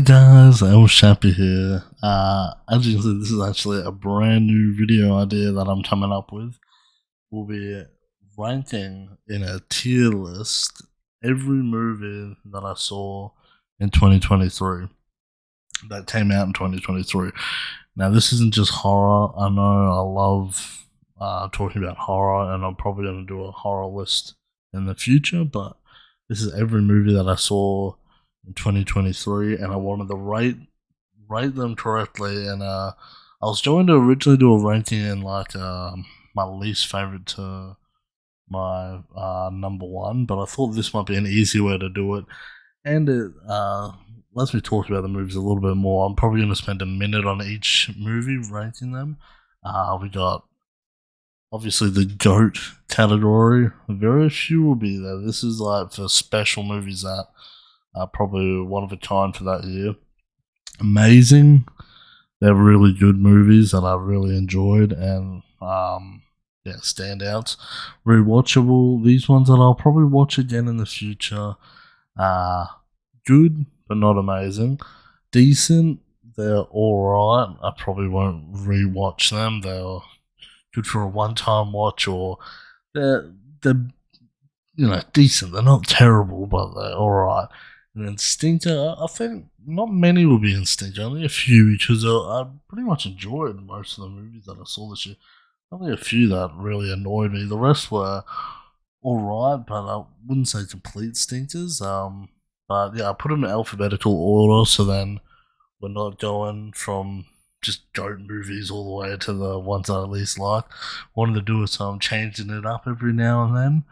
guys, I'm Shapy here. As you can see, this is actually a brand new video idea that I'm coming up with. We'll be ranking in a tier list every movie that I saw in 2023 that came out in 2023. Now, this isn't just horror. I know I love talking about horror, and I'm probably going to do a horror list in the future, but this is every movie that I saw in 2023, and I wanted to rate them correctly. And I was going to originally do a ranking in like my least favorite to my number one, but I thought this might be an easy way to do it, and it lets me talk about the movies a little bit more. I'm probably going to spend a minute on each movie ranking them. We got obviously the GOAT category. Very few will be there. This is like for special movies that probably one of a kind for that year. Amazing. They're really good movies that I really enjoyed, and standouts. Rewatchable. These ones that I'll probably watch again in the future. Good, but not amazing. Decent. They're alright. I probably won't rewatch them. They're good for a one-time watch, or they're decent. They're not terrible, but they're alright. And then Stinker, I think not many will be in Stinker, only a few, because I pretty much enjoyed most of the movies that I saw this year. Only a few that really annoyed me. The rest were alright, but I wouldn't say complete stinkers. But yeah, I put them in alphabetical order, so then we're not going from just GOAT movies all the way to the ones I least like. Wanted to do it, so I'm changing it up every now and then.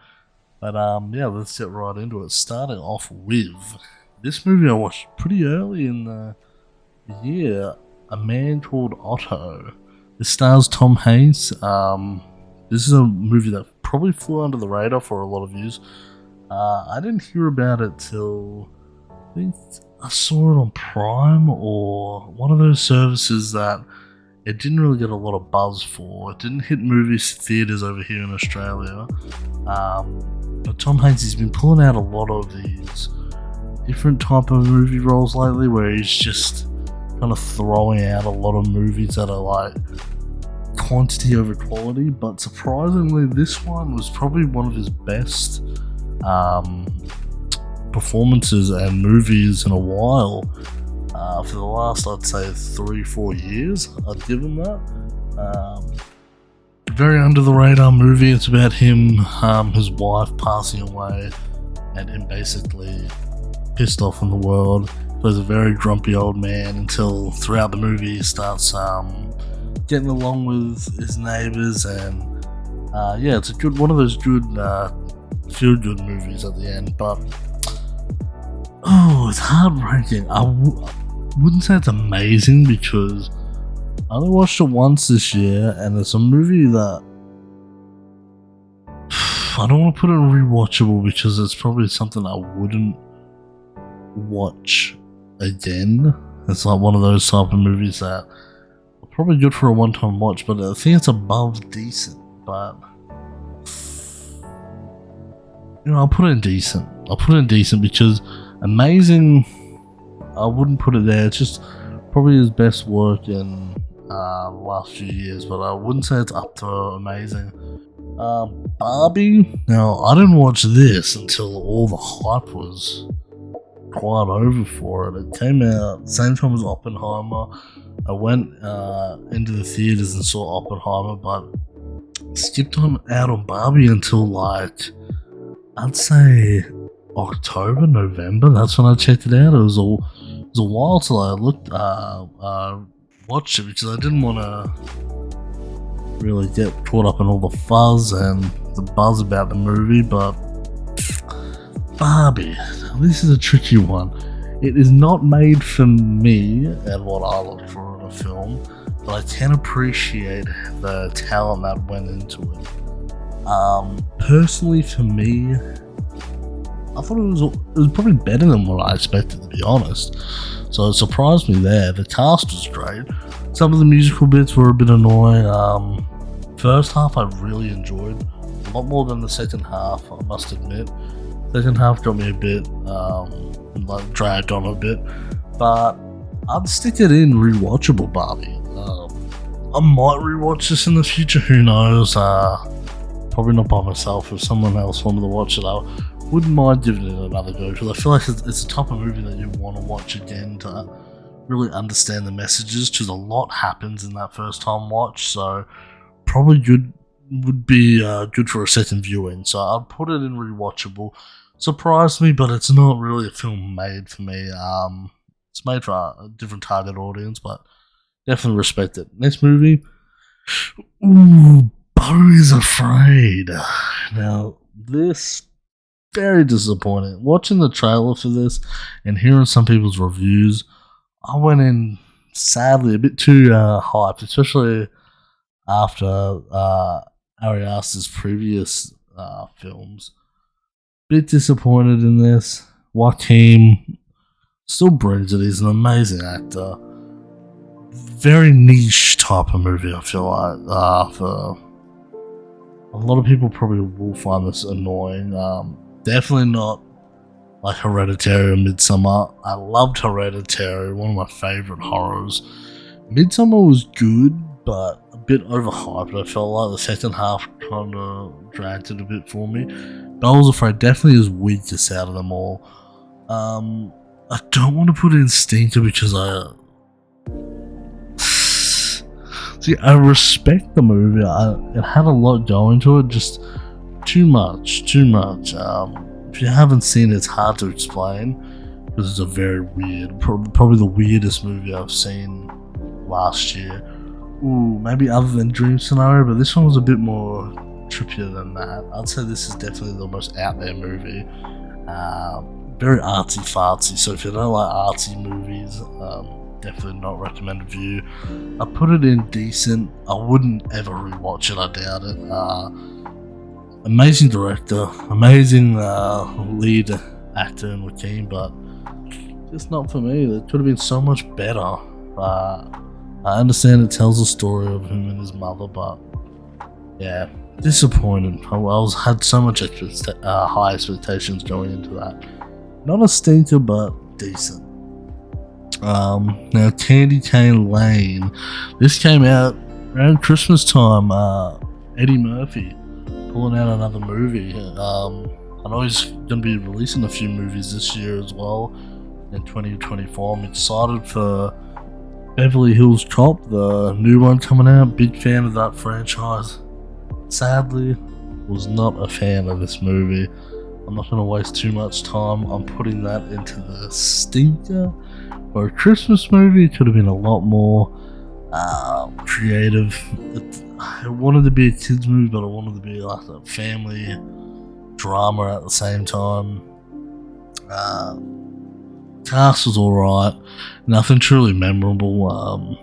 But let's get right into it. Starting off with this movie I watched pretty early in the year, A Man Called Otto. This stars Tom Hanks. This is a movie that probably flew under the radar for a lot of views. I didn't hear about it till I think I saw it on Prime or one of those services that it didn't really get a lot of buzz for. It didn't hit movie theaters over here in Australia. But Tom Hanks has been pulling out a lot of these different type of movie roles lately, where he's just kind of throwing out a lot of movies that are like quantity over quality. But surprisingly, this one was probably one of his best performances and movies in a while. For the last, I'd say, 3-4 years, I'd give him that. Very under the radar movie. It's about him, his wife passing away, and him basically pissed off in the world. Plays a very grumpy old man until throughout the movie he starts getting along with his neighbours, and it's a good one of those good feel good movies at the end. But it's hard ranking. I wouldn't say it's amazing, because I only watched it once this year, and it's a movie that I don't want to put it in rewatchable, because it's probably something I wouldn't watch again. It's like one of those type of movies that are probably good for a one-time watch, but I think it's above decent. But I'll put it in decent. Because amazing, I wouldn't put it there. It's just probably his best work in the last few years, but I wouldn't say it's up to amazing. Barbie. Now, I didn't watch this until all the hype was quite over for it. It came out same time as Oppenheimer. I went into the theaters and saw Oppenheimer, but skipped out on Barbie until like, I'd say October, November. That's when I checked it out. It was a while till I watched it, because I didn't want to really get caught up in all the fuzz and the buzz about the movie. But Barbie, this is a tricky one. It is not made for me and what I look for in a film, but I can appreciate the talent that went into it. Personally, for me, I thought it was probably better than what I expected, to be honest. So it surprised me there. The cast was great. Some of the musical bits were a bit annoying. First half I really enjoyed, a lot more than the second half, I must admit. Second half got me a bit dragged on a bit. but I'd stick it in rewatchable Barbie. I might rewatch this in the future, who knows. Probably not by myself. If someone else wanted to watch it, I wouldn't mind giving it another go, because I feel like it's a type of movie that you want to watch again to really understand the messages, because a lot happens in that first time watch, so probably would be good for a second viewing. So I'd put it in rewatchable. Surprised me, but it's not really a film made for me. It's made for a different target audience, but definitely respect it. Next movie, Beau is Afraid. Now, this, very disappointing. Watching the trailer for this and hearing some people's reviews, I went in, sadly, a bit too hyped, especially after Ari Aster's previous films. Bit disappointed in this. Joaquin still brings it. He's an amazing actor. Very niche type of movie, I feel like. For a lot of people probably will find this annoying. Definitely not like Hereditary or Midsommar. I loved Hereditary, one of my favourite horrors. Midsommar was good, but a bit overhyped. I felt like the second half kind of dragged it a bit for me. Beau is Afraid definitely is weakest out of them all. I don't want to put in Stinker because I respect the movie. It had a lot going to it, just too much. If you haven't seen it, it's hard to explain, because it's a very weird, probably the weirdest movie I've seen last year. Ooh, maybe other than Dream Scenario, but this one was a bit more trippier than that. I'd say this is definitely the most out there movie. Very artsy fartsy, so if you don't like artsy movies, definitely not recommended for you. I put it in decent. I wouldn't ever rewatch it, I doubt it. Amazing director, amazing lead actor in Joaquin, but just not for me. It could have been so much better. I understand it tells a story of him and his mother, but yeah, disappointed. I had so much high expectations going into that. Not a stinker, but decent. Now, Candy Cane Lane. This came out around Christmas time. Eddie Murphy pulling out another movie. I know he's going to be releasing a few movies this year as well in 2024. I'm excited for Beverly Hills Cop, the new one coming out. Big fan of that franchise. Sadly, was not a fan of this movie. I'm not going to waste too much time on putting that into the stinker. For a Christmas movie, it could have been a lot more creative. I wanted to be a kids movie, but I wanted to be like a family drama at the same time. Cast was alright, nothing truly memorable.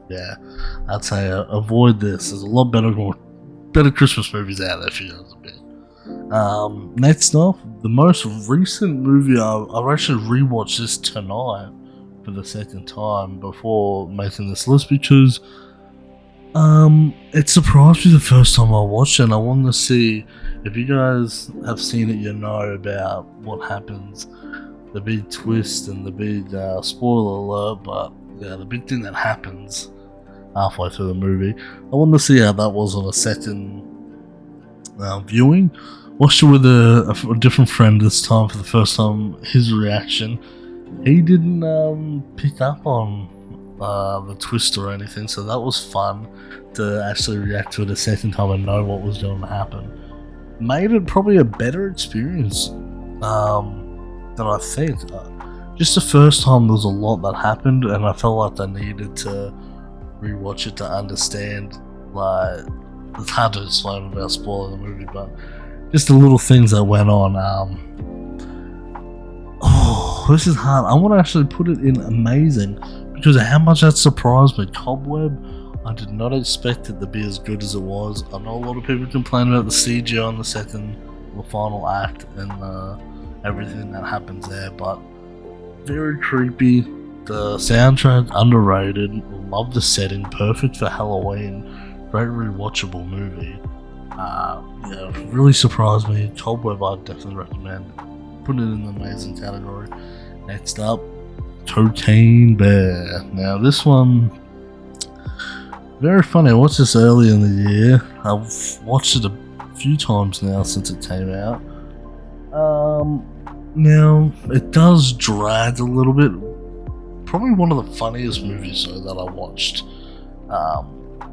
Yeah, I'd say avoid this. There's a lot better Christmas movies out there for you guys to be. Next off, the most recent movie, I've actually rewatched this tonight for the second time before making this list, because it surprised me the first time I watched it, and I wanted to see if you guys have seen it, you know about what happens, the big twist and the big spoiler alert, but yeah, the big thing that happens halfway through the movie. I wanted to see how that was on a second viewing. Watched it with a different friend this time for the first time. His reaction, he didn't pick up on the twist or anything, so that was fun to actually react to it a second time and know what was going to happen. Made it probably a better experience than I think. Just the first time there was a lot that happened, and I felt like I needed to rewatch it to understand. Like, it's hard to explain without spoiling the movie, but just the little things that went on. This is hard. I want to actually put it in amazing because of how much that surprised me. Cobweb, I did not expect it to be as good as it was. I know a lot of people complain about the CGI on the final act and everything that happens there, but very creepy. The soundtrack, underrated. Love the setting, perfect for Halloween. Great rewatchable movie. Yeah, really surprised me. Cobweb, I'd definitely recommend. Put it in the amazing category. Next up, Cocaine Bear. Now this one, very funny. I watched this early in the year. I've watched it a few times now since it came out. Now it does drag a little bit. Probably one of the funniest movies though that I watched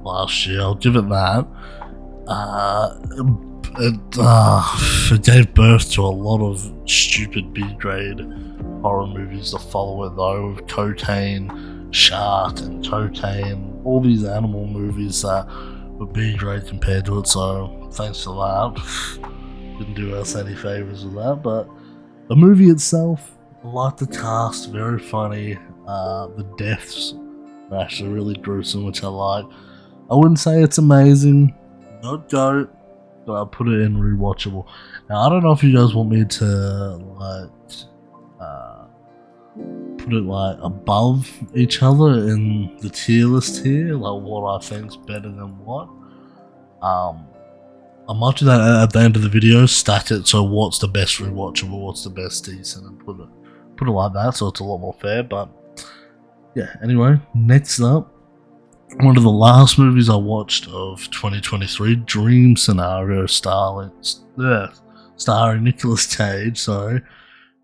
last year. I'll give it that. It gave birth to a lot of stupid B-grade horror movies to follow it though, with Cocaine, Shark, and Cocaine, all these animal movies that were B-grade compared to it, so thanks for that. Didn't do us any favours with that, but the movie itself, I like the cast, very funny. The deaths are actually really gruesome, which I like. I wouldn't say it's amazing, not GOAT, but I'll put it in rewatchable. Now I don't know if you guys want me to put it like above each other in the tier list here, like what I think's better than what. I might do that at the end of the video, stack it, so what's the best rewatchable, what's the best decent, and put it like that, so it's a lot more fair. But yeah, anyway, next up, one of the last movies I watched of 2023, Dream Scenario, starring Nicolas Cage. Sorry,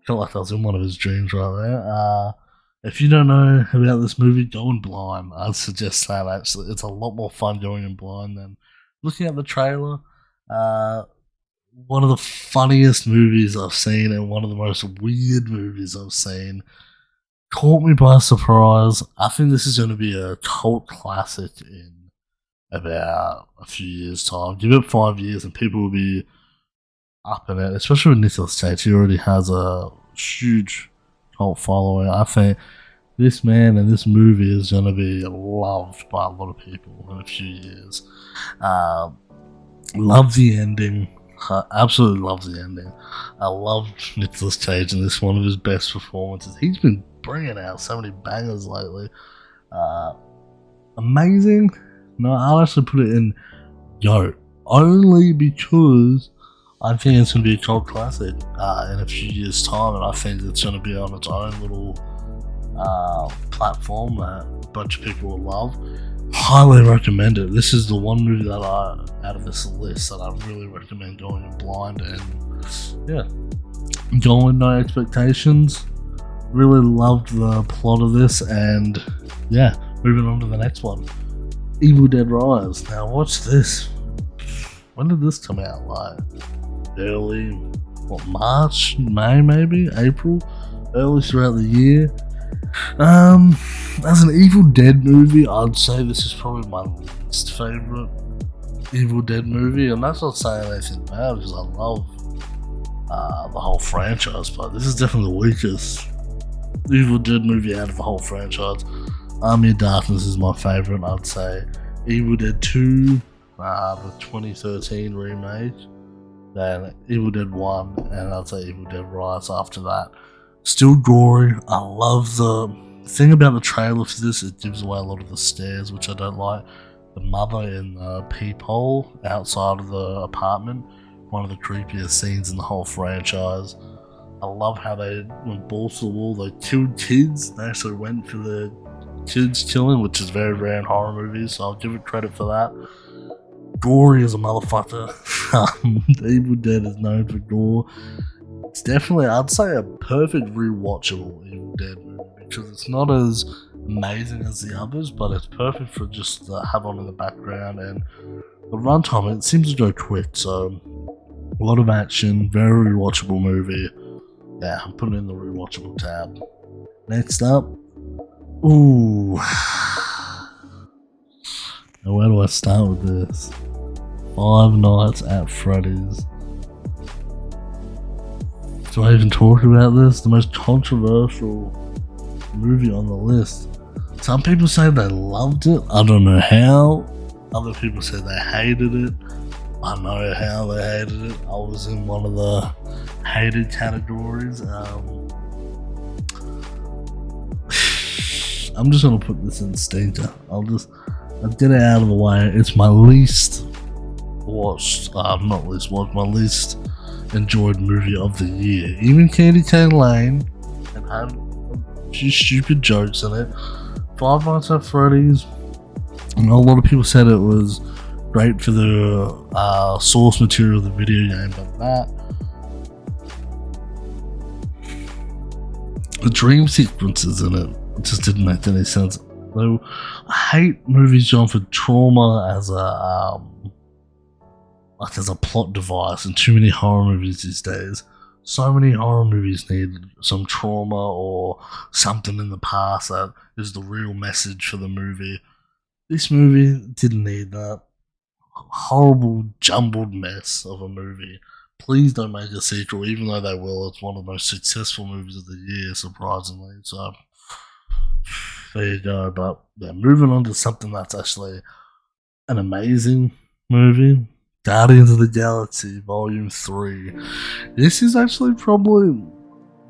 felt like I was in one of his dreams right there. If you don't know about this movie, go in blind. I'd suggest that. Actually, it's a lot more fun going in blind than looking at the trailer. One of the funniest movies I've seen and one of the most weird movies I've seen. Caught me by surprise. I think this is going to be a cult classic in about a few years' time. Give it 5 years and people will be up in it, especially with Nicolas Cage. He already has a huge cult following. I think this man and this movie is going to be loved by a lot of people in a few years. Love the ending. I absolutely love the ending. I love Nicolas Cage in this, one of his best performances. He's been bringing out so many bangers lately. Amazing. No, I'll actually put it in GOAT. Only because I think it's going to be a cult classic in a few years' time, and I think it's going to be on its own little platform that a bunch of people will love. Highly recommend it. This is the one movie that out of this list that I really recommend going in blind, and yeah, going with no expectations. Really loved the plot of this, and yeah, moving on to the next one, Evil Dead Rise. Now watch this. When did this come out? Like early, March, May, maybe April, early throughout the year. As an Evil Dead movie, I'd say this is probably my least favourite Evil Dead movie, and that's not saying anything bad because I love the whole franchise, but this is definitely the weakest Evil Dead movie out of the whole franchise. Army of Darkness is my favourite, I'd say. Evil Dead 2, the 2013 remake, then Evil Dead 1, and I'd say Evil Dead Rise after that. Still gory. I love the thing about the trailer for this, it gives away a lot of the stairs, which I don't like. The mother in the peephole outside of the apartment, one of the creepiest scenes in the whole franchise. I love how they went balls to the wall, they killed kids, they actually went for the kids killing, which is very rare in horror movies, so I'll give it credit for that. Gory as a motherfucker. Evil Dead is known for gore. It's definitely, I'd say, a perfect rewatchable Evil Dead movie because it's not as amazing as the others, but it's perfect for just to have on in the background, and the runtime, it seems to go quick, so a lot of action, very rewatchable movie. Yeah, I'm putting it in the rewatchable tab. Next up, ooh, now where do I start with this? Five Nights at Freddy's. Do I even talk about this? The most controversial movie on the list. Some people say they loved it. I don't know how. Other people say they hated it. I know how they hated it. I was in one of the hated categories. I'm just gonna put this in stinker. I'll get it out of the way. It's my least watched, not least watched, my least enjoyed movie of the year. Even Candy Cane Lane, and had few stupid jokes in it. Five Nights at Freddy's, a lot of people said it was great for the source material of the video game, but the dream sequences in it just didn't make any sense. Though I hate movies going for trauma as a plot device in too many horror movies these days. So many horror movies need some trauma or something in the past that is the real message for the movie. This movie didn't need that. Horrible, jumbled mess of a movie. Please don't make a sequel, even though they will. It's one of the most successful movies of the year, surprisingly. So, there you go. But yeah, moving on to something that's actually an amazing movie. Guardians of the Galaxy Volume 3. This is actually probably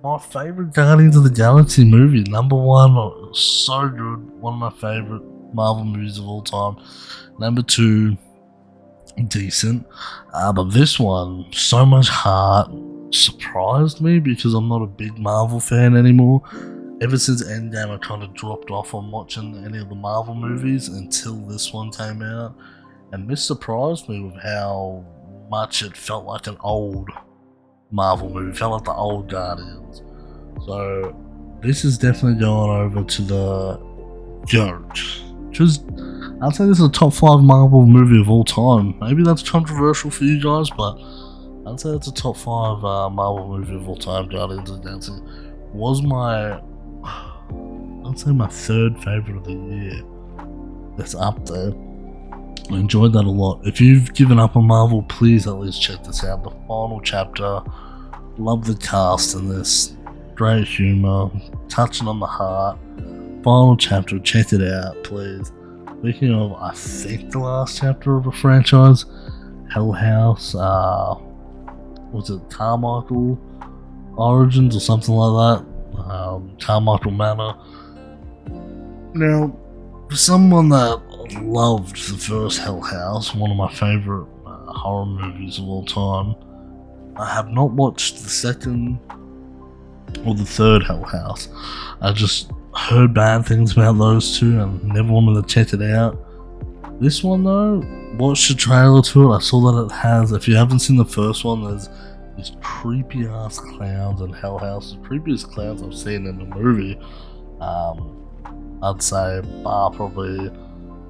my favourite Guardians of the Galaxy movie. Number one, so good. One of my favourite Marvel movies of all time. Number two, decent. But this one, so much heart, surprised me because I'm not a big Marvel fan anymore. Ever since Endgame, I kind of dropped off on watching any of the Marvel movies until this one came out. And this surprised me with how much it felt like an old Marvel movie. It felt like the old Guardians. So, this is definitely going over to the GOAT. I'd say this is a top 5 Marvel movie of all time. Maybe that's controversial for you guys, but I'd say it's a top 5 Marvel movie of all time. Guardians of the Galaxy was I'd say my third favourite of the year. It's up there. I enjoyed that a lot. If you've given up on Marvel, please at least check this out. The final chapter. Love the cast in this. Great humour. Touching on the heart. Final chapter. Check it out, please. Speaking of, I think the last chapter of a franchise, Hell House, was it Carmichael Origins or something like that? Carmichael Manor. Now, for someone that loved the first Hell House, one of my favourite horror movies of all time, I have not watched the second or the third Hell House. I just heard bad things about those two and never wanted to check it out. This one though, watched the trailer to it. I saw that it has, if you haven't seen the first one, there's these creepy ass clowns in Hell House. The creepiest clowns I've seen in the movie. I'd say bar probably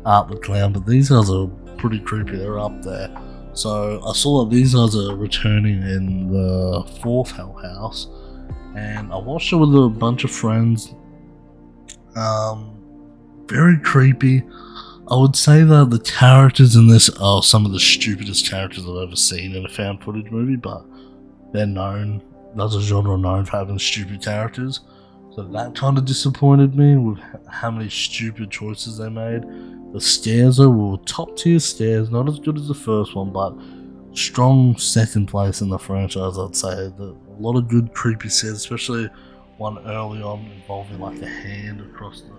Art the Clown, but these guys are pretty creepy. They're up there. So I saw that these guys are returning in the fourth Hell House, and I watched it with a bunch of friends. Very creepy. I would say that the characters in this are some of the stupidest characters I've ever seen in a found footage movie, but they're known, that's a genre known for having stupid characters. So that kind of disappointed me with how many stupid choices they made. The scares were top tier scares, not as good as the first one, but strong second place in the franchise, I'd say. A lot of good creepy scares, especially one early on involving like a hand across the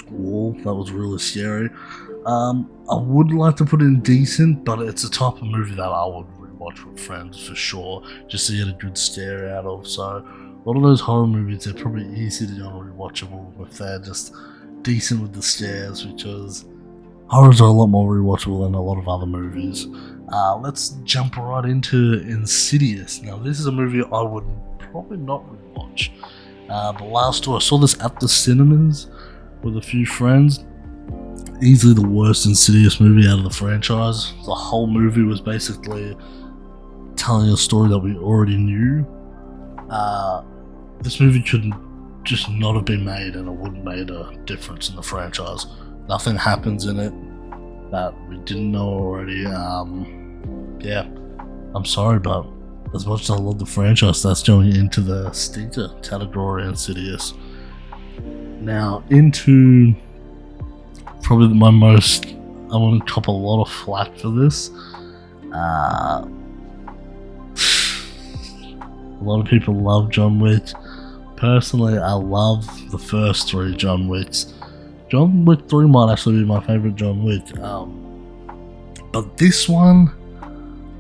wall. That was really scary. I would like to put it in decent, but it's a type of movie that I would rewatch with friends for sure, just to get a good scare out of. So a lot of those horror movies, they're probably easy to go rewatchable if they're just decent with the scares, because horrors are a lot more rewatchable than a lot of other movies. Let's jump right into Insidious. Now this is a movie I would probably not rewatch. The last two, I saw this at the cinemas with a few friends. Easily the worst Insidious movie out of the franchise. The whole movie was basically telling a story that we already knew. This movie could just not have been made, and it wouldn't have made a difference in the franchise. Nothing happens in it that we didn't know already. Yeah, I'm sorry, but as much as I love the franchise, that's going into the stinker category, Insidious. Now, into probably my most, I want to cop a lot of flack for this. A lot of people love John Wick. Personally, I love the first three John Wicks. John Wick 3 might actually be my favourite John Wick. But this one,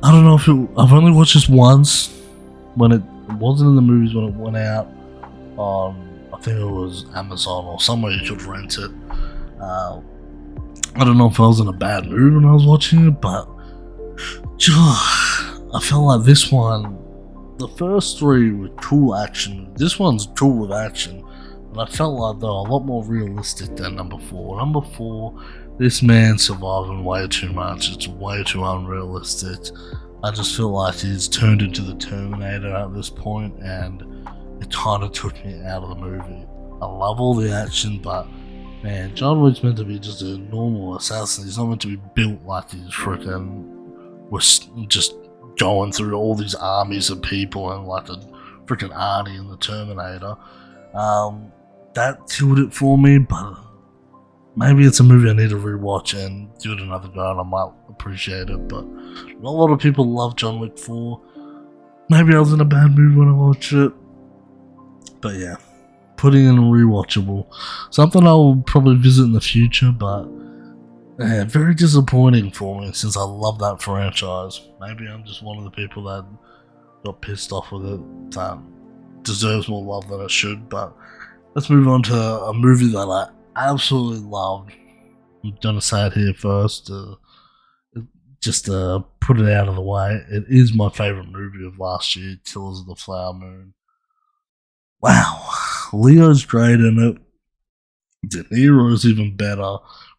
I don't know if I've only watched this once when it wasn't in the movies when it went out. on, I think it was Amazon or somewhere you could rent it. I don't know if I was in a bad mood when I was watching it, but I felt like this one, the first three were cool action. This one's cool with action, and I felt like they were a lot more realistic than number 4. Number 4, this man surviving way too much. It's way too unrealistic. I just feel like he's turned into the Terminator at this point, and it kind of took me out of the movie. I love all the action, but man, John Wick's meant to be just a normal assassin. He's not meant to be built like he's freaking was just going through all these armies of people and like a freaking Arnie in the Terminator. That killed it for me, but maybe it's a movie I need to rewatch and give it another go, and I might appreciate it. But not a lot of people love John Wick 4. Maybe I was in a bad mood when I watched it. But yeah, putting in a rewatchable. Something I will probably visit in the future, but yeah, very disappointing for me since I love that franchise. Maybe I'm just one of the people that got pissed off with it, that deserves more love than it should. But let's move on to a movie that I absolutely loved. I'm gonna say it here first, just to put it out of the way. It is my favourite movie of last year, Killers of the Flower Moon. Wow, Leo's great in it. De Niro's even better,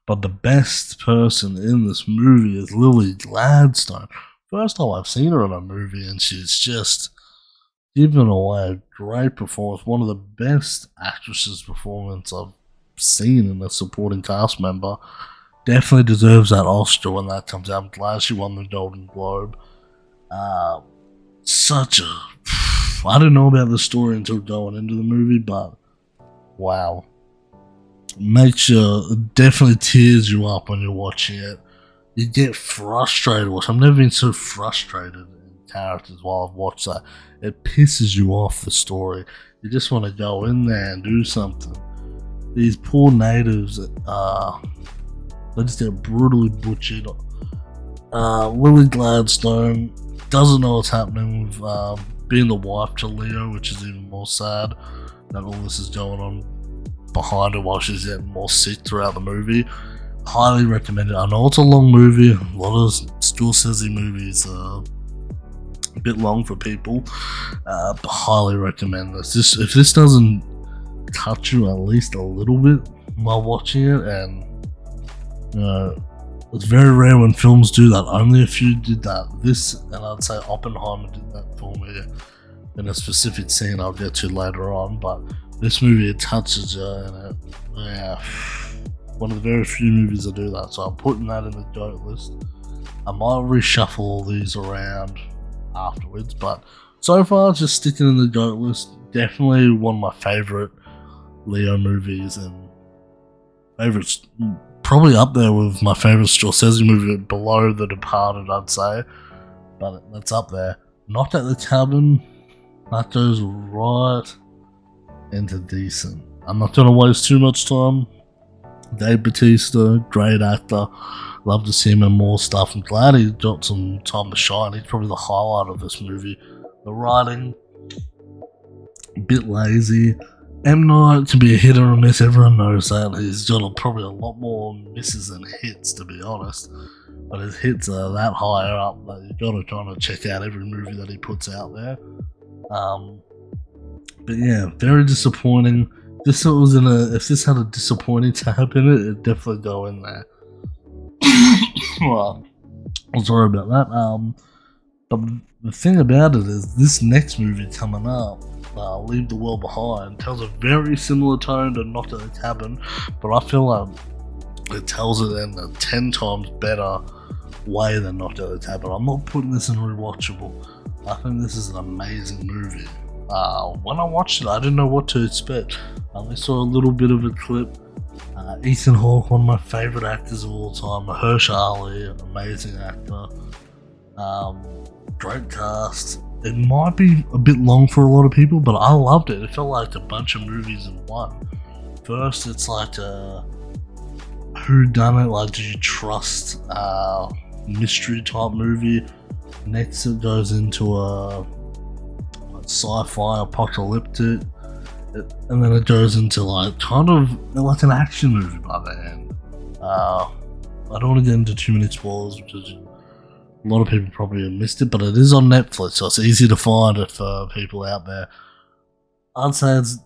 but the best person in this movie is Lily Gladstone. First time I've seen her in a movie, and she's just given away a great performance. One of the best actresses' performance I've seen in a supporting cast member. Definitely deserves that Oscar when that comes out. I'm glad she won the Golden Globe. I didn't know about the story until going into the movie, but wow. Definitely tears you up when you're watching it. You get frustrated. I've never been so frustrated in characters while I've watched that. It pisses you off, the story. You just want to go in there and do something. These poor natives, they just get brutally butchered. Lily Gladstone doesn't know what's happening with being the wife to Leo, which is even more sad that all this is going on behind her while she's getting more sick throughout the movie. Highly recommend it. I know it's a long movie. A lot of Scorsese movies are a bit long for people, but highly recommend this. If this doesn't touch you at least a little bit while watching it, and it's very rare when films do that. Only a few did that. This, and I'd say Oppenheimer did that for me in a specific scene I'll get to later on, but this movie, it touches you, and one of the very few movies that do that, so I'm putting that in the GOAT list. I might reshuffle all these around afterwards, but so far, just sticking in the GOAT list. Definitely one of my favourite Leo movies, and favourites, probably up there with my favourite Scorsese movie, below The Departed, I'd say, but that's up there. Not at the Cabin, that goes right into decent. I'm not going to waste too much time. Dave Bautista, great actor. Love to see him in more stuff. I'm glad he got some time to shine. He's probably the highlight of this movie. The writing, a bit lazy. M. Night can be a hit or a miss. Everyone knows that. He's got probably a lot more misses than hits, to be honest. But his hits are that higher up that you've got to kind of check out every movie that he puts out there. But yeah, very disappointing. If this had a disappointing tab in it, it'd definitely go in there. Well, I'm sorry about that. But the thing about it is, this next movie coming up, Leave the World Behind, tells a very similar tone to Not at the Cabin, but I feel like it tells it in a 10 times better way than Not at the Cabin. I'm not putting this in rewatchable. I think this is an amazing movie. When I watched it, I didn't know what to expect. I only saw a little bit of a clip. Ethan Hawke, one of my favourite actors of all time. Mahershala Ali, an amazing actor. Great cast. It might be a bit long for a lot of people, but I loved it. It felt like a bunch of movies in one. First, it's like a whodunit, like do you trust mystery type movie. Next, it goes into a sci-fi apocalyptic, And then it goes into like kind of like an action movie by the end. I don't want to get into too many spoilers because a lot of people probably have missed it, but it is on Netflix, so it's easy to find it for people out there. I'd say it's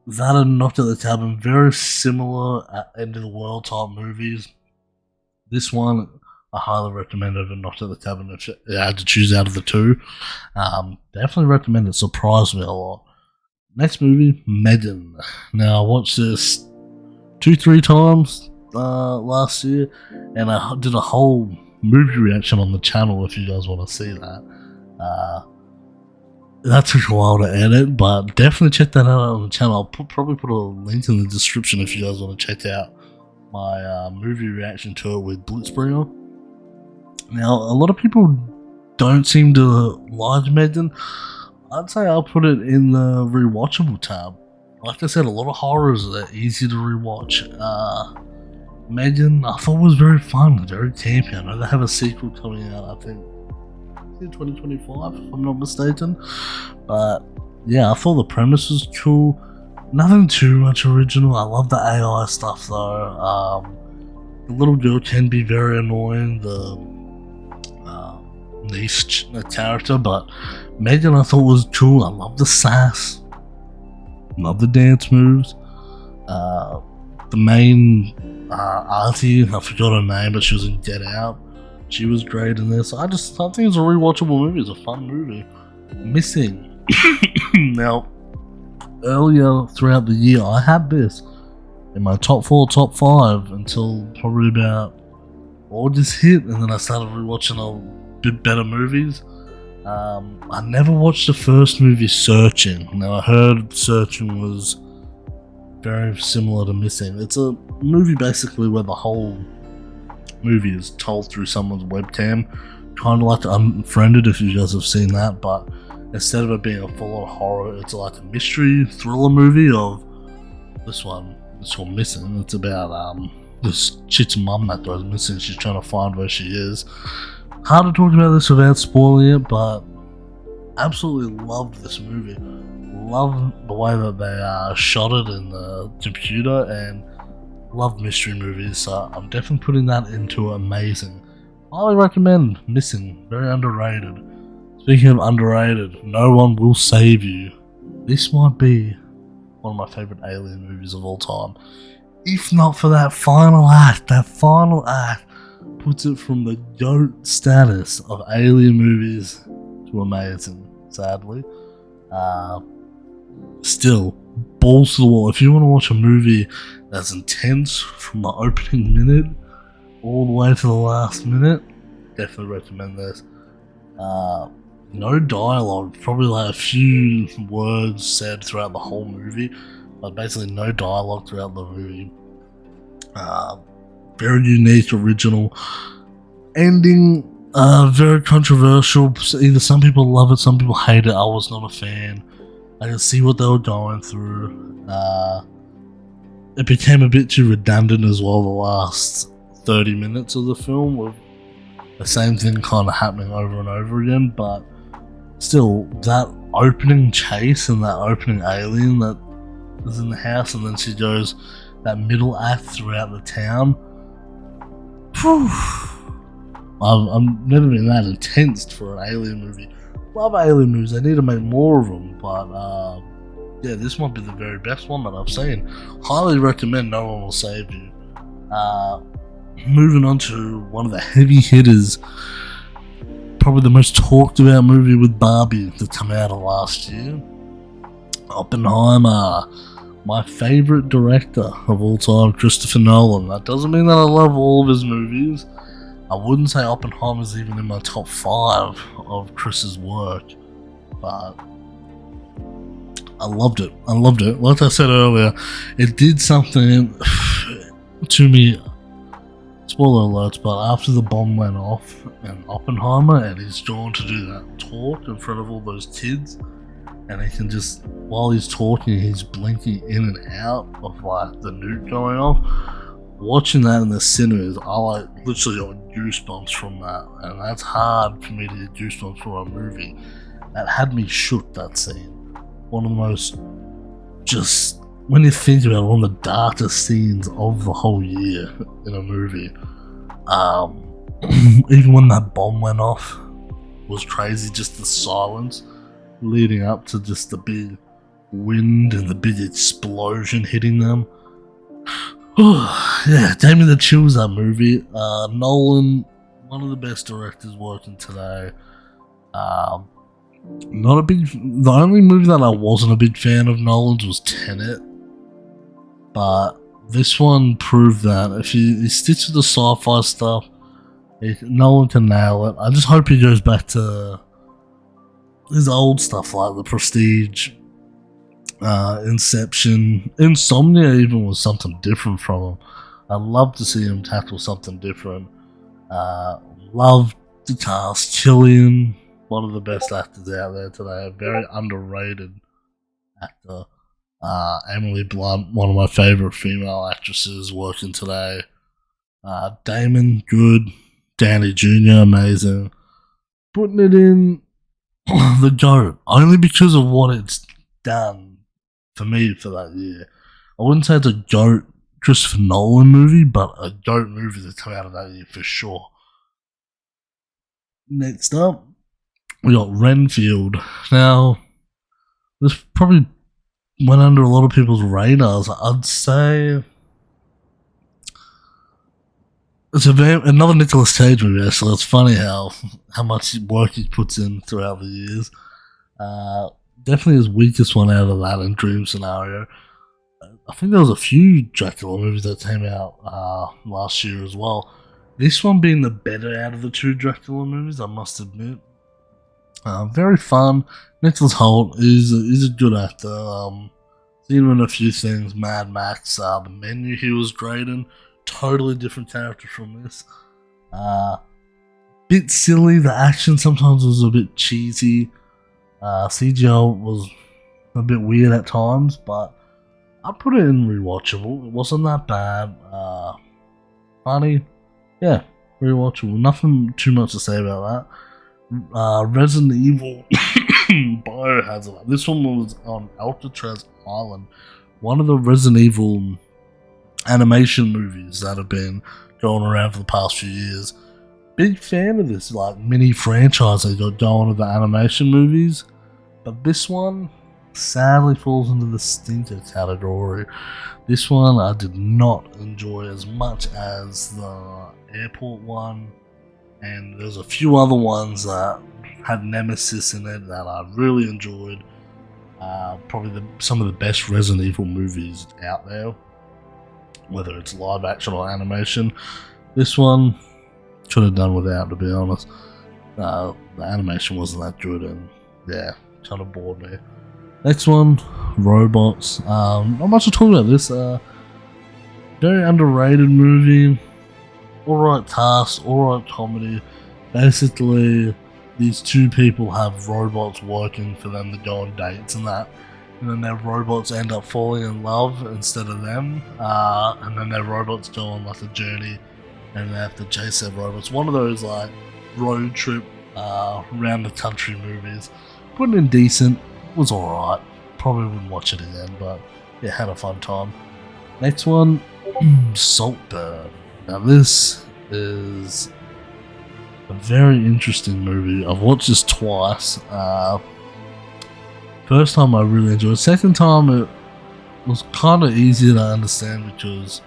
that and Knocked at the Cabin, very similar end of the world type movies. This one I highly recommend over Knocked at the Cabin if you had to choose out of the two. Definitely recommend it. Surprised me a lot. Next movie, Megan. Now I watched this 2-3 times last year, and I did a whole movie reaction on the channel if you guys want to see that. That took a while to edit, but definitely check that out on the channel. I'll probably put a link in the description if you guys want to check out my movie reaction to it with Blitzbringer. Now, a lot of people don't seem to like Megan. I'd say I'll put it in the rewatchable tab. Like I said, a lot of horrors are easy to rewatch. Megan, I thought was very fun, very campy. I know they have a sequel coming out, I think, in 2025, if I'm not mistaken. But yeah, I thought the premise was cool. Nothing too much original. I love the AI stuff though. The little girl can be very annoying, the niece character, but Megan I thought was cool. I love the sass, love the dance moves. The main auntie, I forgot her name, but she was in Get Out. She was great in this. I think it's a rewatchable movie. It's a fun movie. Missing. Now, earlier throughout the year, I had this in my top 4, top 5 until probably about August hit, and then I started rewatching a bit better movies. I never watched the first movie, Searching. Now, I heard Searching was very similar to Missing. It's a movie basically where the whole movie is told through someone's webcam, kind of like Unfriended if you guys have seen that, but instead of it being a full-on horror, it's like a mystery thriller movie of this one. It's called Missing. It's about this chick's mum that goes missing. She's trying to find where she is. Hard to talk about this without spoiling it, but absolutely loved this movie. Love the way that they shot it in the computer, and love mystery movies, so I'm definitely putting that into amazing. Highly recommend Missing, very underrated. Speaking of underrated, No One Will Save You. This might be one of my favourite alien movies of all time. If not for that final act puts it from the GOAT status of alien movies to amazing, sadly. Still, balls to the wall. If you want to watch a movie that's intense from the opening minute all the way to the last minute, definitely recommend this. No dialogue, probably like a few words said throughout the whole movie, but basically no dialogue throughout the movie. Very unique, original ending. Very controversial. Either some people love it, some people hate it. I was not a fan. I can see what they were going through. It became a bit too redundant as well, the last 30 minutes of the film, with the same thing kind of happening over and over again, but still, that opening chase and that opening alien that is in the house, and then she goes that middle act throughout the town. Whew. I've never been that intense for an alien movie. Love alien movies, they need to make more of them, but yeah, this might be the very best one that I've seen. Highly recommend No One Will Save You. Moving on to one of the heavy hitters, probably the most talked about movie with Barbie that came out of last year. Oppenheimer. My favourite director of all time, Christopher Nolan. That doesn't mean that I love all of his movies. I wouldn't say Oppenheimer's even in my top 5 of Chris's work, but I loved it. Like I said earlier, it did something to me. Spoiler alerts, but after the bomb went off in Oppenheimer and he's drawn to do that talk in front of all those kids, and he can just, while he's talking, he's blinking in and out of like the nuke going off. Watching that in the cinemas, I literally got goosebumps from that, and that's hard for me to get goosebumps from a movie. That had me shook, that scene. One of the most just when you think about one of the darkest scenes of the whole year in a movie, even when that bomb went off, was crazy. Just the silence leading up to just the big wind and the big explosion hitting them. Yeah, gave me the chills, that movie. Nolan, one of the best directors working today. Not a big. The only movie that I wasn't a big fan of Nolan's was Tenet, but this one proved that if he sticks with the sci-fi stuff, Nolan can nail it. I just hope he goes back to his old stuff like The Prestige, Inception, Insomnia. Even was something different from him. I'd love to see him tackle something different. Love the cast, Cillian, one of the best actors out there today, a very underrated actor. Emily Blunt, one of my favourite female actresses working today. Damon, good. Danny Jr., amazing. Putting it in the GOAT, only because of what it's done for me for that year. I wouldn't say it's a GOAT Christopher Nolan movie, but a GOAT movie that come out of that year for sure. Next up, we got Renfield. Now, this probably went under a lot of people's radars. I'd say it's another Nicolas Cage movie, actually. It's funny how much work he puts in throughout the years. Definitely his weakest one out of that and Dream Scenario. I think there was a few Dracula movies that came out last year as well. This one being the better out of the two Dracula movies, I must admit. Very fun. Nicholas Hoult is a good actor. Seen him in a few things. Mad Max, The Menu he was great in. Totally different character from this. Bit silly. The action sometimes was a bit cheesy. CGI was a bit weird at times, but I'd put it in rewatchable. It wasn't that bad. Funny. Yeah, rewatchable. Nothing too much to say about that. Resident Evil Biohazard. This one was on Alcatraz Island. One of the Resident Evil animation movies that have been going around for the past few years. Big fan of this like mini franchise they got going with the animation movies. But this one sadly falls into the stinker category. This one I did not enjoy as much as the airport one, and there's a few other ones that had Nemesis in it that I really enjoyed. Probably some of the best Resident Evil movies out there, whether it's live action or animation. This one could have done without, to be honest. The animation wasn't that good, and yeah, kind of bored me. Next one, Robots. Not much to talk about this. Very underrated movie. Alright cast, alright comedy. Basically, these two people have robots working for them to go on dates and that. And then their robots end up falling in love instead of them. And then their robots go on like a journey and they have to chase their robots. One of those like road trip around the country movies. Putting in decent, was alright. Probably wouldn't watch it again, but yeah, had a fun time. Next one, Saltburn. Now this is a very interesting movie. I've watched this twice. First time I really enjoyed it. Second time it was kind of easier to understand because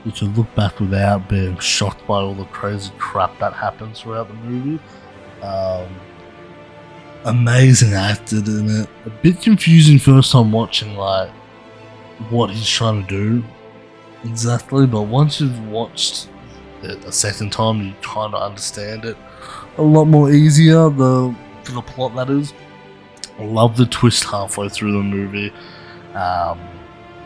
you could look back without being shocked by all the crazy crap that happens throughout the movie. Amazing acted in it. A bit confusing first time watching like what he's trying to do exactly, but once you've watched it a second time you kind of understand it a lot more easier, the plot that is. I love the twist halfway through the movie.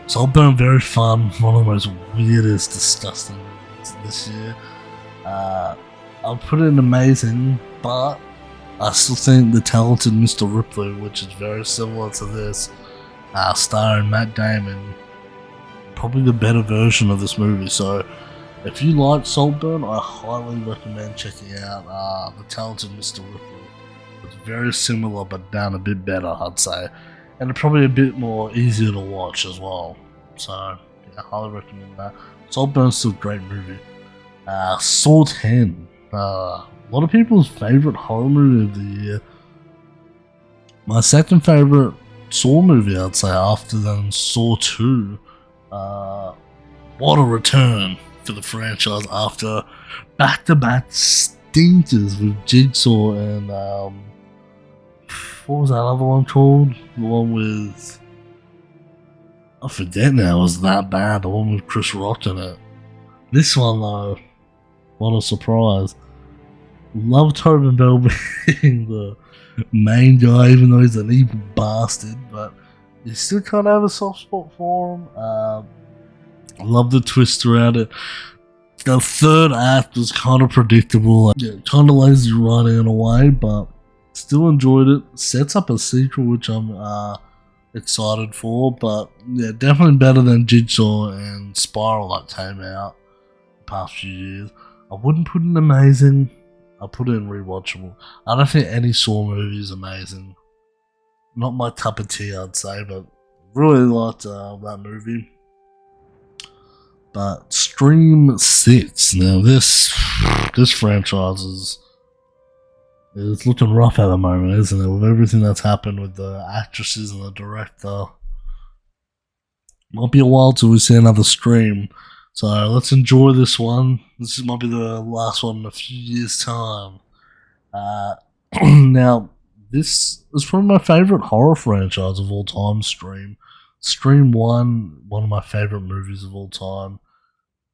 Saltburn, very fun, one of the most weirdest, disgusting movies this year. I'll put it in amazing, but I still think The Talented Mr. Ripley, which is very similar to this, starring Matt Damon, probably the better version of this movie. So if you like Saltburn, I highly recommend checking out The Talented Mr. Ripley. It's very similar but done a bit better, I'd say. and they're probably a bit more easier to watch as well. So yeah, I highly recommend that. Saltburn's still a great movie. Saw 10. A lot of people's favourite horror movie of the year. My second favourite Saw movie, I'd say, after then Saw 2. What a return for the franchise after back-to-back stinkers with Jigsaw and what was that other one called? The one with, I forget now, it was that bad. The one with Chris Rock in it. This one though, what a surprise. Love Tobin Bell being the main guy, even though he's an evil bastard, but you still kind of have a soft spot for him. I love the twist around it. The third act was kind of predictable, kind of lazy writing in a way, but still enjoyed it. Sets up a sequel, which I'm excited for, but yeah, definitely better than Jigsaw and Spiral that came out the past few years. I wouldn't put it amazing. I put it in rewatchable. I don't think any Saw movie is amazing. Not my cup of tea, I'd say, but really liked that movie. But Scream 6. Now this franchise is looking rough at the moment, isn't it? With everything that's happened with the actresses and the director. Might be a while till we see another Scream. So let's enjoy this one. This might be the last one in a few years' time. Now, this is probably my favourite horror franchise of all time, Scream. Scream 1, one of my favourite movies of all time.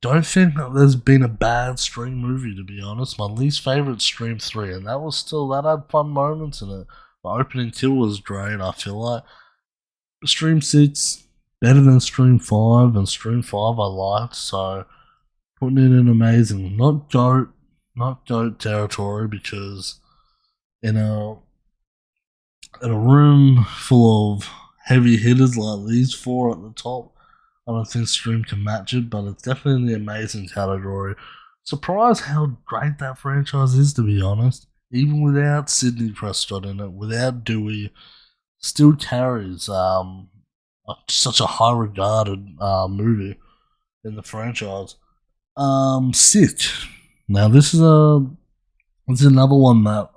Don't think that there's been a bad Scream movie, to be honest. My least favourite Scream 3, and that had fun moments in it. The opening kill was great, I feel like. Scream 6, better than Scream 5, and Scream 5 I liked, so putting it in amazing. Not goat territory, because in a room full of heavy hitters like these four at the top, I don't think Scream can match it, but it's definitely in the amazing category. Surprised how great that franchise is, to be honest. Even without Sidney Prescott in it, without Dewey, still carries such a high regarded movie in the franchise. Sick. Now this is another one that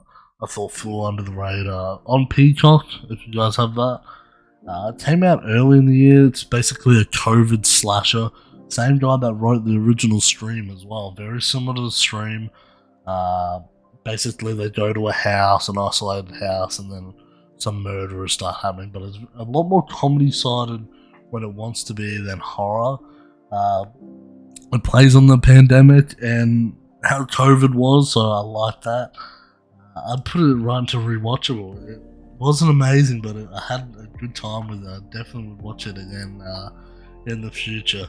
I thought flew under the radar. On Peacock, if you guys have that. It came out early in the year. It's basically a COVID slasher. Same guy that wrote the original Scream as well. Very similar to Scream. Basically, they go to a house, an isolated house, and then some murderers start happening. But it's a lot more comedy-sided when it wants to be than horror. It plays on the pandemic and how COVID was, so I like that. I'd put it right into rewatchable. It wasn't amazing, but I had a good time with it. I definitely would watch it again in the future.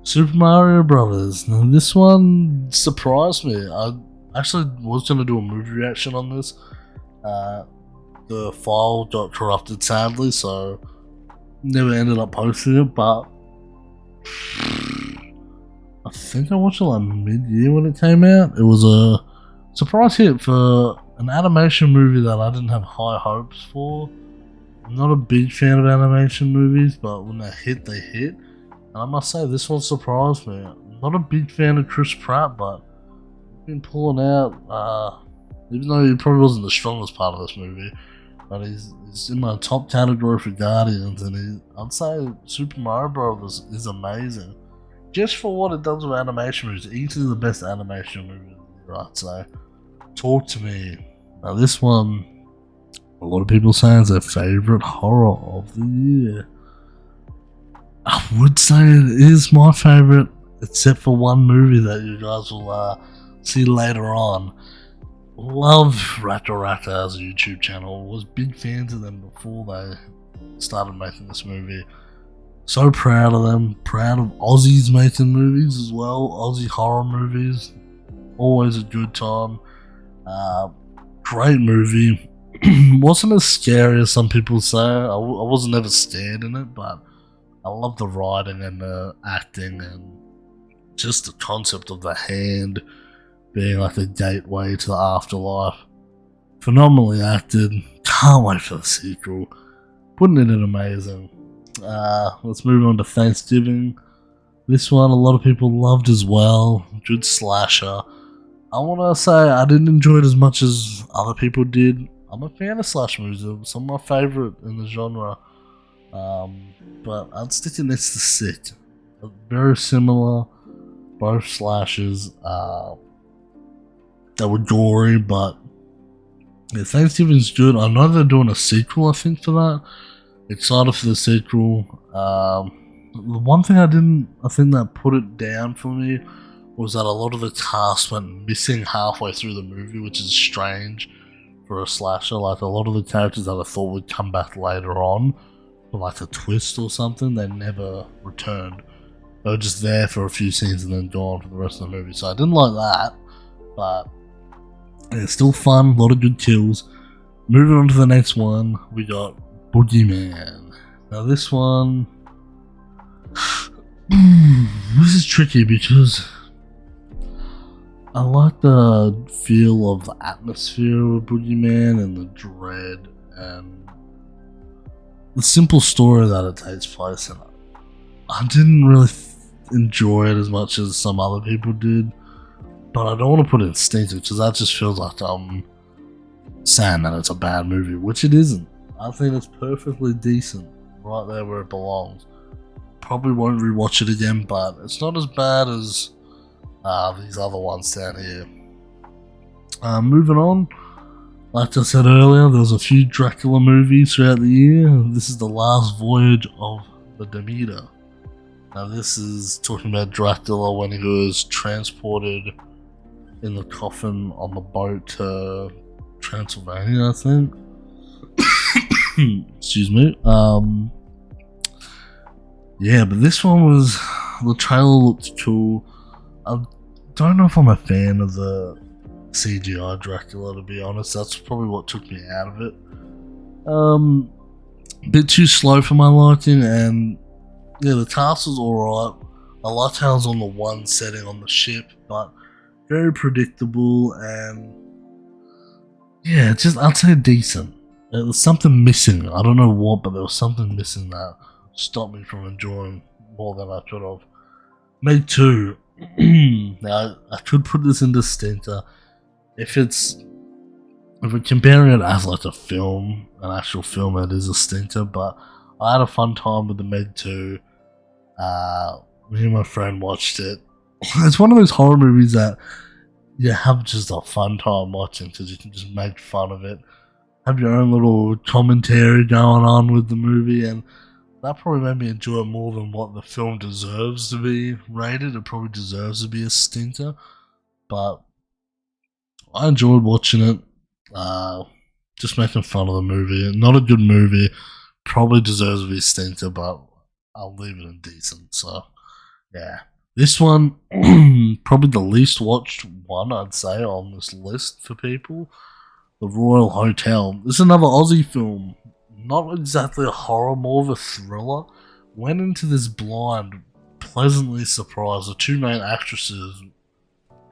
Super Mario Brothers. Now this one surprised me. I actually was going to do a movie reaction on this. The file got corrupted sadly, so never ended up posting it, but I think I watched it like mid-year when it came out. It was a surprise hit for an animation movie that I didn't have high hopes for. I'm not a big fan of animation movies, but when they hit, they hit. And I must say, this one surprised me. I'm not a big fan of Chris Pratt, but he's been pulling out, even though he probably wasn't the strongest part of this movie, but he's in my top category for Guardians, and I'd say Super Mario Bros. Is amazing. Just for what it does with animation movies, easily the best animation movie of the year, I'd say. Talk to me. Now this one, a lot of people say is their favourite horror of the year. I would say it is my favourite, except for one movie that you guys will see later on. Love Rata Rata as a YouTube channel. Was big fans of them before they started making this movie. So proud of them. Proud of Aussies making movies as well. Aussie horror movies. Always a good time. Great movie. Wasn't as scary as some people say. I wasn't ever scared in it, but I love the writing and the acting and just the concept of the hand being like a gateway to the afterlife. Phenomenally acted. Can't wait for the sequel. putting it in amazing. Let's move on to Thanksgiving. This one a lot of people loved as well. Good slasher. I want to say I didn't enjoy it as much as other people did. I'm a fan of slash movies. They're some of my favourite in the genre. But I'd stick it next to Sick. Very similar. Both slashes. They were gory, but yeah, Thanksgiving's good. I know they're doing a sequel, I think, for that. Excited for the sequel. The one thing I think that put it down for me was that a lot of the cast went missing halfway through the movie, which is strange for a slasher. Like, a lot of the characters that I thought would come back later on, for like a twist or something, they never returned. They were just there for a few scenes and then gone for the rest of the movie. So I didn't like that, but it's still fun, a lot of good kills. Moving on to the next one, we got Boogeyman. Now this one, this is tricky because I like the feel of the atmosphere of Boogeyman and the dread and the simple story that it takes place in. I didn't really enjoy it as much as some other people did, but I don't want to put it in stinker because that just feels like I'm saying that it's a bad movie, which it isn't. I think it's perfectly decent, right there where it belongs. Probably won't rewatch it again, but it's not as bad as these other ones down here. Moving on, like I said earlier, there was a few Dracula movies throughout the year. This is the last voyage of the Demeter. Now this is talking about Dracula when he was transported in the coffin on the boat to Transylvania, I think. Excuse me. Yeah, but this one was, the trailer looked cool. I don't know if I'm a fan of the CGI Dracula, to be honest. That's probably what took me out of it. A bit too slow for my liking, and yeah, the cast was alright. I liked how it was on the one setting on the ship, but very predictable, and yeah, just, I'd say decent. There was something missing. I don't know what, but there was something missing that stopped me from enjoying more than I could have. Meg 2. Now, I could put this into stinker. If we're comparing it as like a film, an actual film, it is a stinker, but I had a fun time with the Meg 2. Me and my friend watched it. It's one of those horror movies that you have just a fun time watching because you can just make fun of it. Have your own little commentary going on with the movie, and that probably made me enjoy it more than what the film deserves to be rated. It probably deserves to be a stinker, but I enjoyed watching it. Just making fun of the movie. Not a good movie. Probably deserves to be a stinker, but I'll leave it in decent. So, yeah. This one, probably the least watched one, I'd say, on this list for people. The Royal Hotel. This is another Aussie film. Not exactly a horror, more of a thriller. Went into this blind, pleasantly surprised. The two main actresses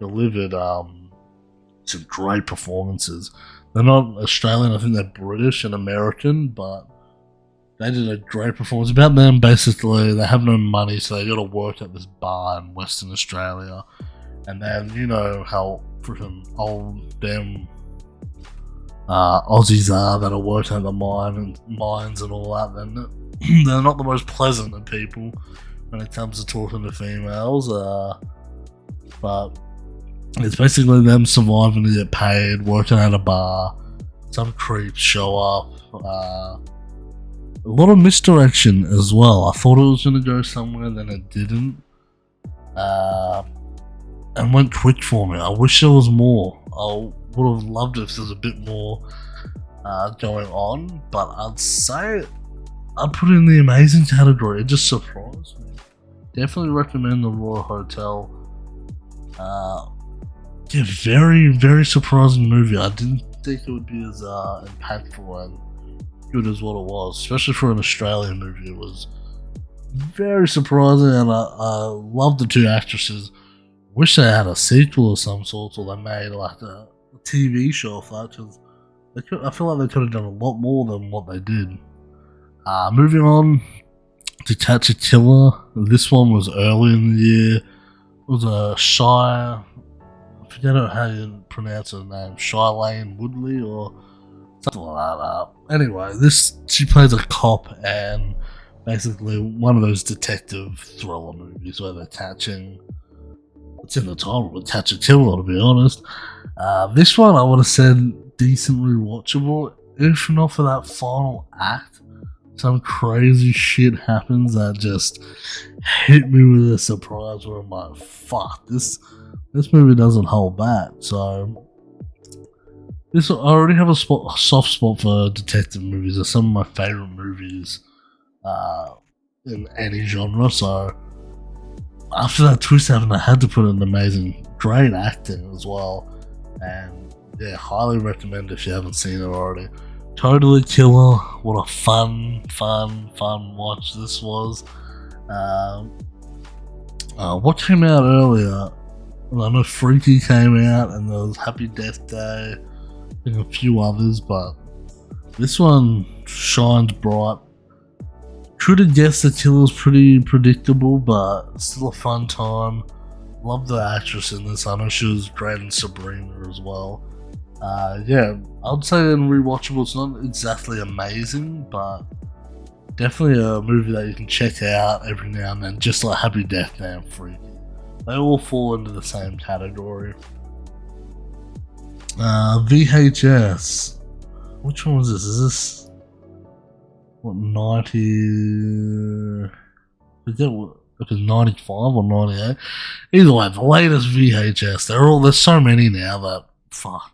delivered some great performances. They're not Australian, I think they're British and American, but they did a great performance. About them, basically, they have no money, so they got to work at this bar in Western Australia. And then, you know how freaking old them Aussies are that are working at the mines and all that. Then they're not the most pleasant of people when it comes to talking to females. But it's basically them surviving to get paid, working at a bar. Some creeps show up. A lot of misdirection as well. I thought it was going to go somewhere, then it didn't. And went quick for me. I wish there was more. I would have loved it if there was a bit more going on, but I'd say I'd put it in the amazing category. It just surprised me. Definitely recommend the Royal Hotel. Yeah, very, very surprising movie. I didn't think it would be as impactful and good as what it was, especially for an Australian movie. It was very surprising, and I love the two actresses. Wish they had a sequel of some sort, or they made like a TV show of that, because I feel like they could have done a lot more than what they did. Moving on to Catch a Killer. This one was early in the year. It was a Shy. I forget how you pronounce her name. Shailene Woodley or something like that. Anyway, she plays a cop and basically one of those detective thriller movies where they're catching. It's in the title, but Catch a Killer, to be honest. This one I would have said decently watchable, if not for that final act. Some crazy shit happens that just hit me with a surprise where I'm like, fuck, this movie doesn't hold back. So I already have a soft spot for detective movies. They're some of my favorite movies in any genre. So after that twist happened, I had to put in amazing, great acting as well. And yeah, highly recommend if you haven't seen it already. Totally killer. What a fun watch this was. What came out earlier? I know Freaky came out, and there was Happy Death Day, and a few others, but this one shines bright. Could have guessed the killer's pretty predictable, but still a fun time. Love the actress in this. I know she was great in Sabrina as well. Yeah, I'd say in rewatchable, it's not exactly amazing, but definitely a movie that you can check out every now and then, just like Happy Death Day and Freaky. They all fall into the same category. VHS. Which one was this? Is this what 90? Forget what if it's 95 or 98. Either way, the latest VHS. There's so many now that fuck.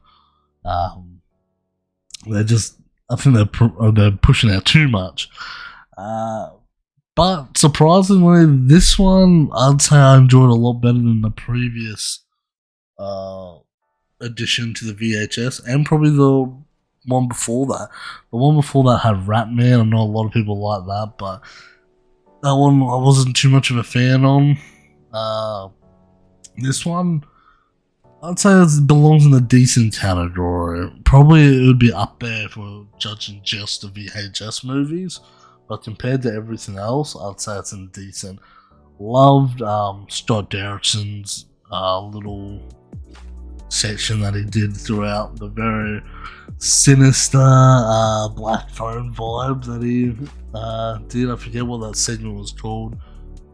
They're just. I think they're pushing out too much. But surprisingly, this one I'd say I enjoyed a lot better than the previous addition to the VHS, and probably the one before that. The one before that had Ratman. I know a lot of people like that, but that one I wasn't too much of a fan on. This one, I'd say it belongs in the decent category. Probably it would be up there if we're judging just the VHS movies. But compared to everything else, I'd say it's in decent. Loved Scott Derrickson's little section that he did throughout, the very sinister Black Phone vibe that he did. I forget what that segment was called.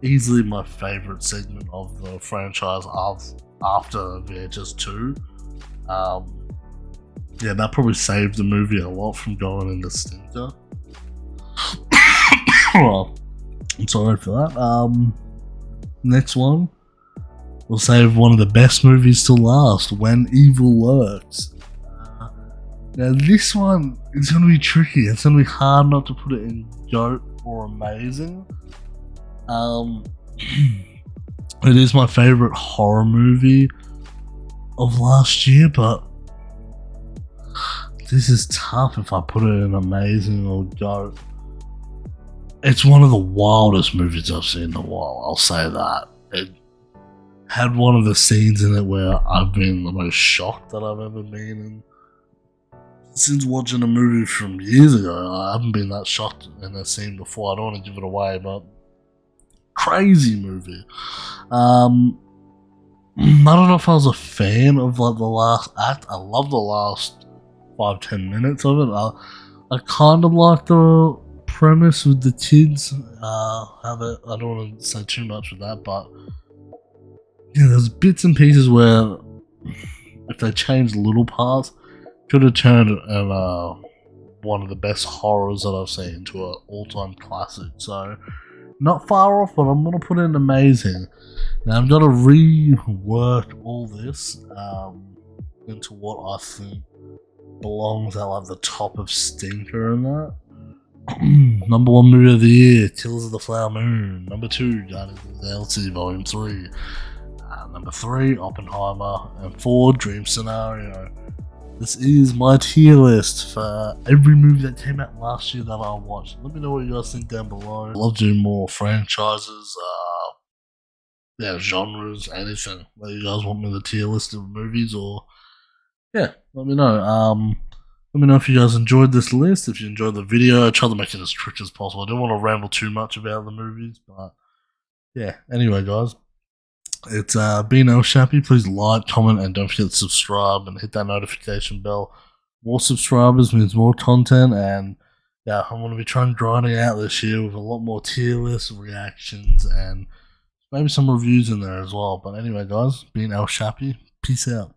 Easily my favourite segment of the franchise after VHS 2. Yeah, that probably saved the movie a lot from going into stinker. Well, I'm sorry for that. Next one, we'll save one of the best movies to last, When Evil Lurks. Now this one is going to be tricky. It's going to be hard not to put it in GOAT or amazing. It is my favourite horror movie of last year, but this is tough if I put it in amazing or GOAT. It's one of the wildest movies I've seen in a while, I'll say that. It had one of the scenes in it where I've been the most shocked that I've ever been in. Since watching a movie from years ago, I haven't been that shocked in a scene before. I don't want to give it away, but crazy movie. I don't know if I was a fan of like the last act. I love the last 5-10 minutes of it. I kind of like the premise with the kids. I don't want to say too much with that, but yeah, there's bits and pieces where if they changed little parts, could have turned one of the best horrors that I've seen to an all-time classic. So not far off, but I'm gonna put in amazing. Now I'm gonna rework all this into what I think belongs at like the top of stinker and that. Number 1 movie of the year, Killers of the Flower Moon. Number 2, Guardians of the Galaxy Volume 3. Number 3, Oppenheimer. And 4, Dream Scenario. This is my tier list for every movie that came out last year that I watched. Let me know what you guys think down below. I'd love doing more franchises, genres, anything that you guys want me the tier list of movies, or yeah, let me know. Let me know if you guys enjoyed this list. If you enjoyed the video, I tried to make it as quick as possible. I didn't want to ramble too much about the movies, but yeah. Anyway, guys, it's been Shapy. Please like, comment, and don't forget to subscribe and hit that notification bell. More subscribers means more content, and yeah, I'm going to be trying grinding out this year with a lot more tier lists, reactions, and maybe some reviews in there as well. But anyway, guys, been Shapy. Peace out.